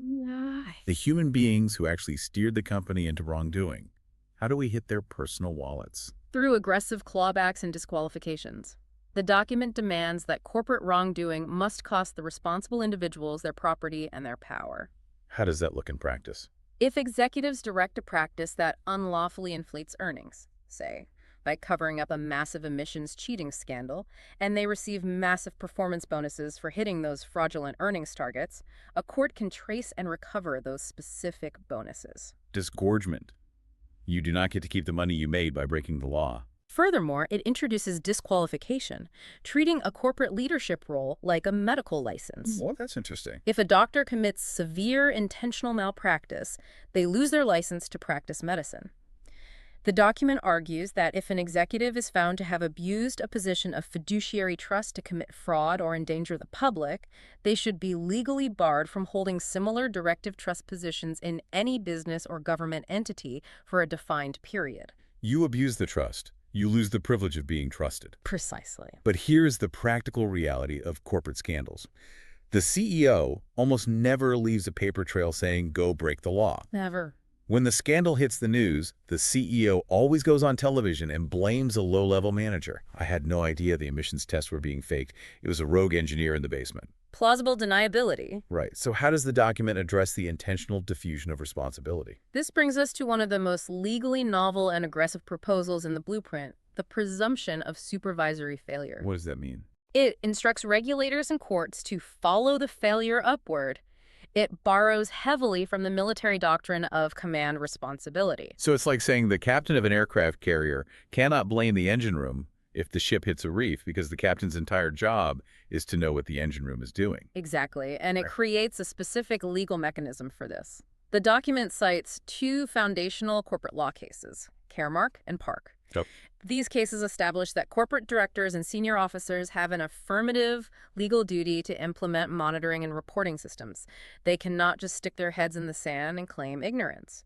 The human beings who actually steered the company into wrongdoing? How do we hit their personal wallets? Through aggressive clawbacks and disqualifications. The document demands that corporate wrongdoing must cost the responsible individuals their property and their power. How does that look in practice? If executives direct a practice that unlawfully inflates earnings, say, by covering up a massive emissions cheating scandal, and they receive massive performance bonuses for hitting those fraudulent earnings targets, a court can trace and recover those specific bonuses. Disgorgement. You do not get to keep the money you made by breaking the law. Furthermore, it introduces disqualification, treating a corporate leadership role like a medical license. Well, that's interesting. If a doctor commits severe intentional malpractice, they lose their license to practice medicine. The document argues that if an executive is found to have abused a position of fiduciary trust to commit fraud or endanger the public, they should be legally barred from holding similar directive trust positions in any business or government entity for a defined period. You abuse the trust. You lose the privilege of being trusted. Precisely. But here's the practical reality of corporate scandals. The CEO almost never leaves a paper trail saying, go break the law. Never. When the scandal hits the news, the CEO always goes on television and blames a low-level manager. I had no idea the emissions tests were being faked. It was a rogue engineer in the basement. Plausible deniability. Right. So how does the document address the intentional diffusion of responsibility? This brings us to one of the most legally novel and aggressive proposals in the blueprint, the presumption of supervisory failure. What does that mean? It instructs regulators and courts to follow the failure upward. It borrows heavily from the military doctrine of command responsibility. So it's like saying the captain of an aircraft carrier cannot blame the engine room if the ship hits a reef, because the captain's entire job is to know what the engine room is doing. Exactly, and it creates a specific legal mechanism for this. The document cites two foundational corporate law cases, Caremark and Park. Yep. These cases establish that corporate directors and senior officers have an affirmative legal duty to implement monitoring and reporting systems. They cannot just stick their heads in the sand and claim ignorance.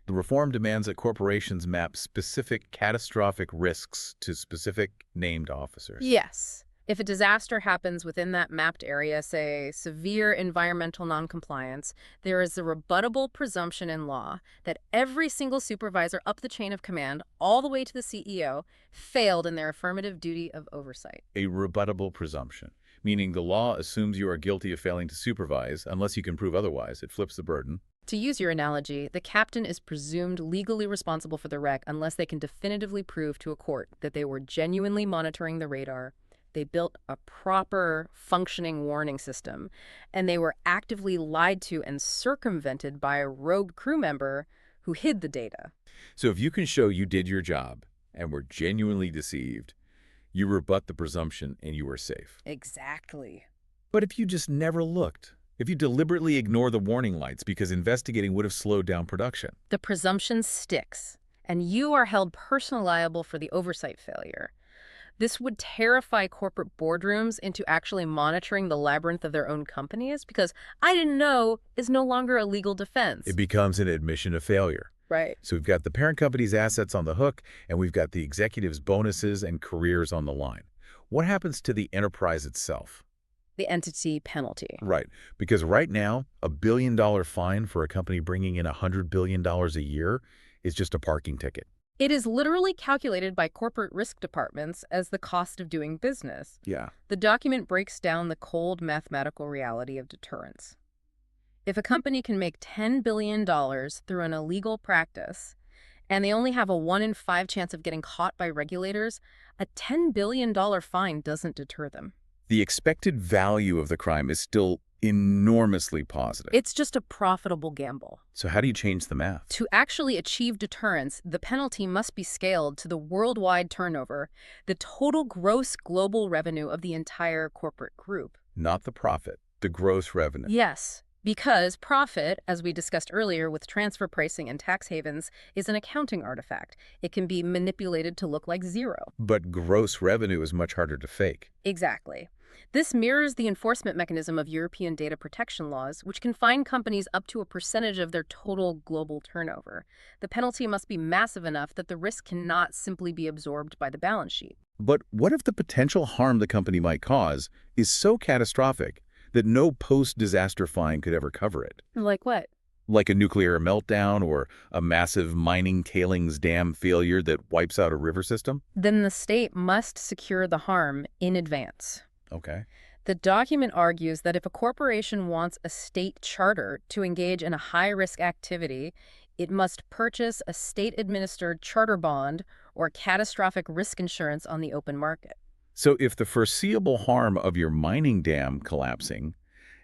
The reform demands that corporations map specific catastrophic risks to specific named officers. Yes. If a disaster happens within that mapped area, say severe environmental noncompliance, there is a rebuttable presumption in law that every single supervisor up the chain of command, all the way to the CEO, failed in their affirmative duty of oversight. A rebuttable presumption, meaning the law assumes you are guilty of failing to supervise unless you can prove otherwise. It flips the burden. To use your analogy, the captain is presumed legally responsible for the wreck unless they can definitively prove to a court that they were genuinely monitoring the radar, they built a proper functioning warning system, and they were actively lied to and circumvented by a rogue crew member who hid the data. So if you can show you did your job and were genuinely deceived, you rebut the presumption and you are safe. Exactly. But if you just never looked, if you deliberately ignore the warning lights because investigating would have slowed down production, the presumption sticks, and you are held personally liable for the oversight failure. This would terrify corporate boardrooms into actually monitoring the labyrinth of their own companies, because I didn't know is no longer a legal defense. it becomes an admission of failure. Right. So we've got the parent company's assets on the hook, and we've got the executives' bonuses and careers on the line. What happens to the enterprise itself? The entity penalty. Right. Because right now, $1 billion fine for a company bringing in $100 billion a year is just a parking ticket. It is literally calculated by corporate risk departments as the cost of doing business. Yeah. The document breaks down the cold mathematical reality of deterrence. If a company can make $10 billion through an illegal practice, and they only have a 1 in 5 chance of getting caught by regulators, a $10 billion fine doesn't deter them. The expected value of the crime is still enormously positive. It's just a profitable gamble. So how do you change the math? To actually achieve deterrence, the penalty must be scaled to the worldwide turnover, the total gross global revenue of the entire corporate group. Not the profit, the gross revenue. Yes, because profit, as we discussed earlier with transfer pricing and tax havens, is an accounting artifact. It can be manipulated to look like zero. But gross revenue is much harder to fake. Exactly. This mirrors the enforcement mechanism of European data protection laws, which can fine companies up to a percentage of their total global turnover. The penalty must be massive enough that the risk cannot simply be absorbed by the balance sheet. But what if the potential harm the company might cause is so catastrophic that no post-disaster fine could ever cover it? Like what? Like a nuclear meltdown or a massive mining tailings dam failure that wipes out a river system? Then the state must secure the harm in advance. Okay. The document argues that if a corporation wants a state charter to engage in a high-risk activity, it must purchase a state-administered charter bond or catastrophic risk insurance on the open market. So if the foreseeable harm of your mining dam collapsing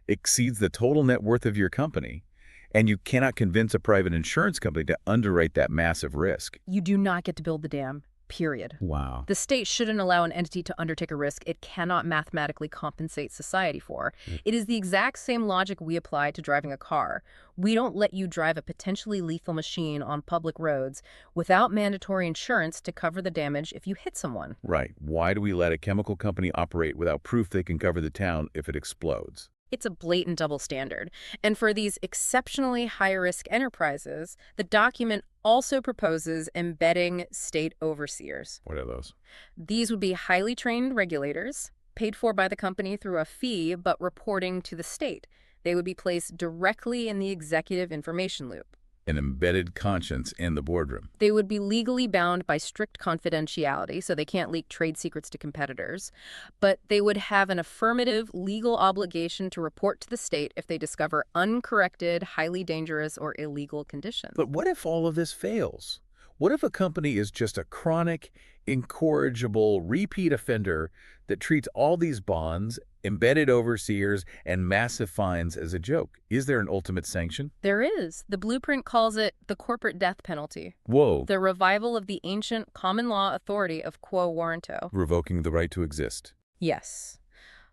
exceeds the total net worth of your company, and you cannot convince a private insurance company to underwrite that massive risk. You do not get to build the dam, period. Wow. The state shouldn't allow an entity to undertake a risk it cannot mathematically compensate society for. It is the exact same logic we apply to driving a car. We don't let you drive a potentially lethal machine on public roads without mandatory insurance to cover the damage if you hit someone. Right. Why do we let a chemical company operate without proof they can cover the town if it explodes? It's a blatant double standard. And for these exceptionally high-risk enterprises, the document also proposes embedding state overseers. What are those? These would be highly trained regulators, paid for by the company through a fee, but reporting to the state. They would be placed directly in the executive information loop. An embedded conscience in the boardroom. They would be legally bound by strict confidentiality, so they can't leak trade secrets to competitors, but they would have an affirmative legal obligation to report to the state if they discover uncorrected, highly dangerous, or illegal conditions. But what if all of this fails? What if a company is just a chronic, incorrigible, repeat offender that treats all these bonds, embedded overseers, and massive fines as a joke? Is there an ultimate sanction? There is. The blueprint calls it the corporate death penalty. Whoa. The revival of the ancient common law authority of quo warranto. Revoking the right to exist. Yes.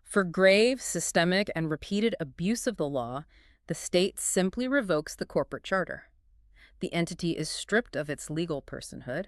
For grave, systemic, and repeated abuse of the law, the state simply revokes the corporate charter. The entity is stripped of its legal personhood.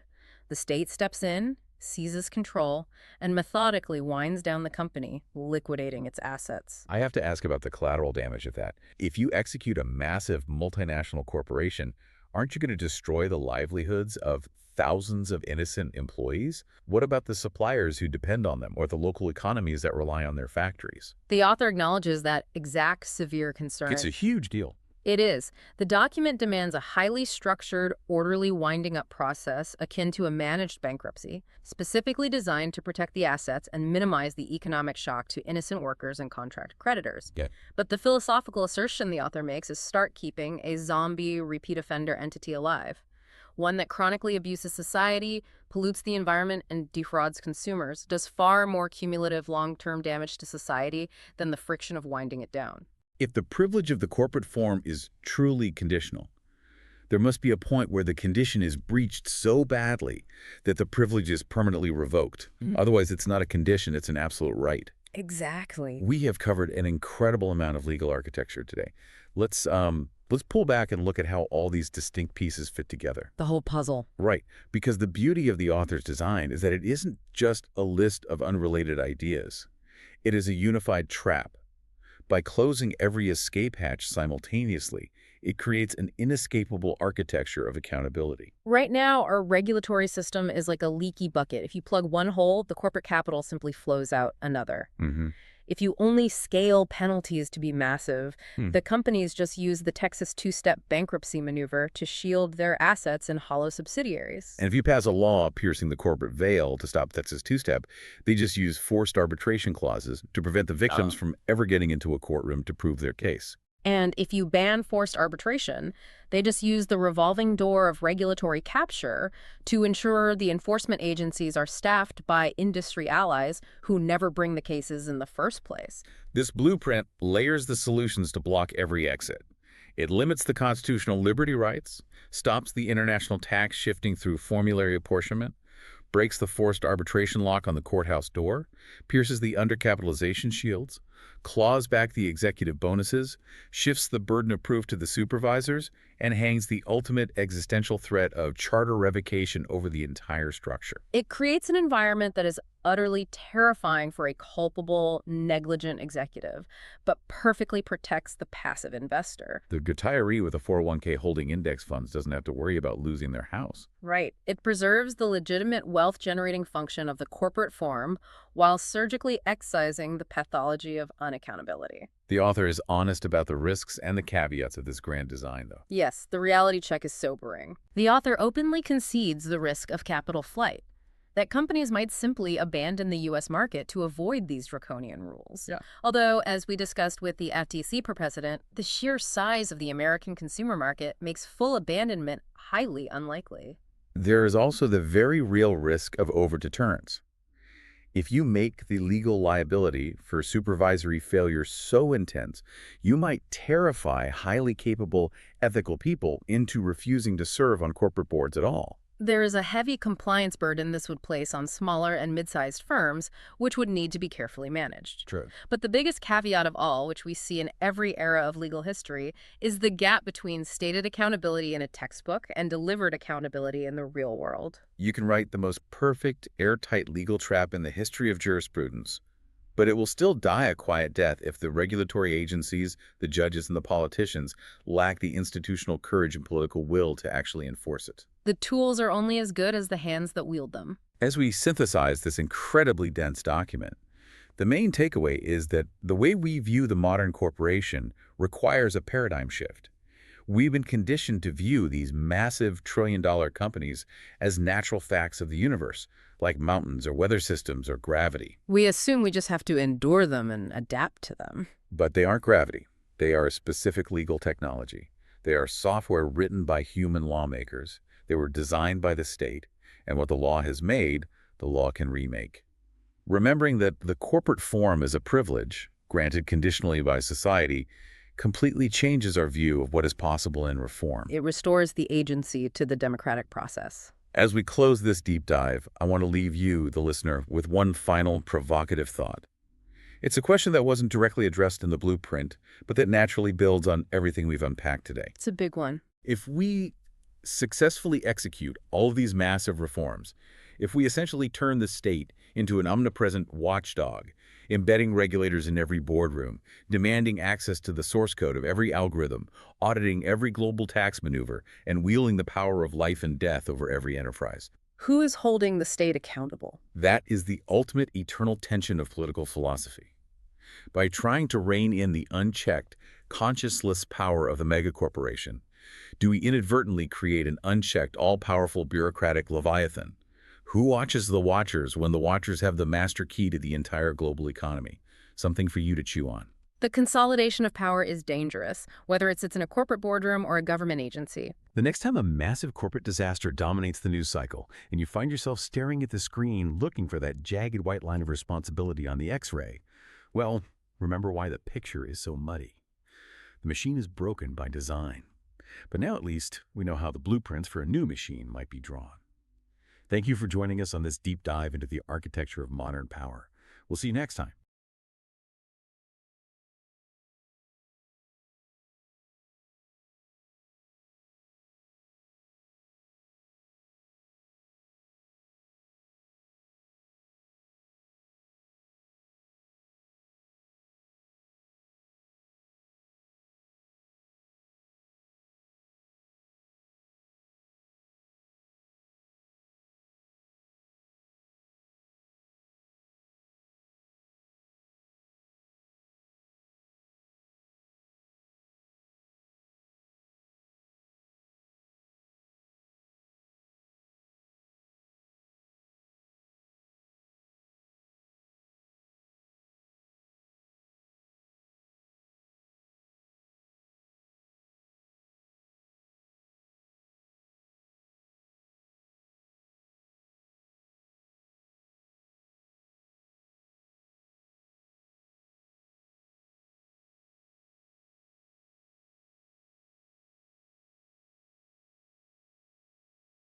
The state steps in, seizes control, and methodically winds down the company, liquidating its assets. I have to ask about the collateral damage of that. If you execute a massive multinational corporation, aren't you going to destroy the livelihoods of thousands of innocent employees? What about the suppliers who depend on them or the local economies that rely on their factories? The author acknowledges that exact severe concern. It's a huge deal. It is. The document demands a highly structured, orderly winding-up process akin to a managed bankruptcy, specifically designed to protect the assets and minimize the economic shock to innocent workers and contract creditors. Yeah. But the philosophical assertion the author makes is start keeping a zombie repeat offender entity alive, one that chronically abuses society, pollutes the environment, and defrauds consumers, does far more cumulative long-term damage to society than the friction of winding it down. If the privilege of the corporate form is truly conditional, there must be a point where the condition is breached so badly that the privilege is permanently revoked. Otherwise, it's not a condition, it's an absolute right. Exactly. We have covered an incredible amount of legal architecture today. Let's pull back and look at how all these distinct pieces fit together. The whole puzzle. Right, because the beauty of the author's design is that it isn't just a list of unrelated ideas. It is a unified trap. By closing every escape hatch simultaneously, it creates an inescapable architecture of accountability. Right now, our regulatory system is like a leaky bucket. If you plug one hole, the corporate capital simply flows out another. If you only scale penalties to be massive, the companies just use the Texas two-step bankruptcy maneuver to shield their assets in hollow subsidiaries. And if you pass a law piercing the corporate veil to stop Texas two-step, they just use forced arbitration clauses to prevent the victims from ever getting into a courtroom to prove their case. And if you ban forced arbitration, they just use the revolving door of regulatory capture to ensure the enforcement agencies are staffed by industry allies who never bring the cases in the first place. This blueprint layers the solutions to block every exit. It limits the constitutional liberty rights, stops the international tax shifting through formulary apportionment, breaks the forced arbitration lock on the courthouse door, pierces the undercapitalization shields, claws back the executive bonuses, shifts the burden of proof to the supervisors, and hangs the ultimate existential threat of charter revocation over the entire structure. It creates an environment that is utterly terrifying for a culpable, negligent executive, but perfectly protects the passive investor. The retiree with a 401k holding index funds doesn't have to worry about losing their house. Right. It preserves the legitimate wealth-generating function of the corporate form while surgically excising the pathology of unaccountability. The author is honest about the risks and the caveats of this grand design, though. Yes, the reality check is sobering. The author openly concedes the risk of capital flight, that companies might simply abandon the U.S. market to avoid these draconian rules. Yeah. Although, as we discussed with the FTC precedent, the sheer size of the American consumer market makes full abandonment highly unlikely. There is also the very real risk of overdeterrence. If you make the legal liability for supervisory failure so intense, you might terrify highly capable, ethical people into refusing to serve on corporate boards at all. There is a heavy compliance burden this would place on smaller and mid-sized firms, which would need to be carefully managed. True. But the biggest caveat of all, which we see in every era of legal history, is the gap between stated accountability in a textbook and delivered accountability in the real world. You can write the most perfect, airtight legal trap in the history of jurisprudence, but it will still die a quiet death if the regulatory agencies, the judges, and the politicians lack the institutional courage and political will to actually enforce it. The tools are only as good as the hands that wield them. As we synthesize this incredibly dense document, the main takeaway is that the way we view the modern corporation requires a paradigm shift. We've been conditioned to view these massive trillion-dollar companies as natural facts of the universe, like mountains or weather systems or gravity. We assume we just have to endure them and adapt to them. But they aren't gravity. They are a specific legal technology. They are software written by human lawmakers. They were designed by the state, and what the law has made, the law can remake. Remembering that the corporate form is a privilege, granted conditionally by society, completely changes our view of what is possible in reform. It restores the agency to the democratic process. As we close this deep dive, I want to leave you, the listener, with one final provocative thought. It's a question that wasn't directly addressed in the blueprint, but that naturally builds on everything we've unpacked today. It's a big one. If we successfully execute all of these massive reforms, if we essentially turn the state into an omnipresent watchdog, embedding regulators in every boardroom, demanding access to the source code of every algorithm, auditing every global tax maneuver, and wielding the power of life and death over every enterprise. Who is holding the state accountable? That is the ultimate eternal tension of political philosophy. By trying to rein in the unchecked, conscienceless power of the megacorporation, do we inadvertently create an unchecked, all-powerful bureaucratic leviathan? Who watches the watchers when the watchers have the master key to the entire global economy? Something for you to chew on. The consolidation of power is dangerous, whether it sits in a corporate boardroom or a government agency. The next time a massive corporate disaster dominates the news cycle and you find yourself staring at the screen looking for that jagged white line of responsibility on the X-ray, well, remember why the picture is so muddy. The machine is broken by design. But now at least we know how the blueprints for a new machine might be drawn. Thank you for joining us on this deep dive into the architecture of modern power. We'll see you next time.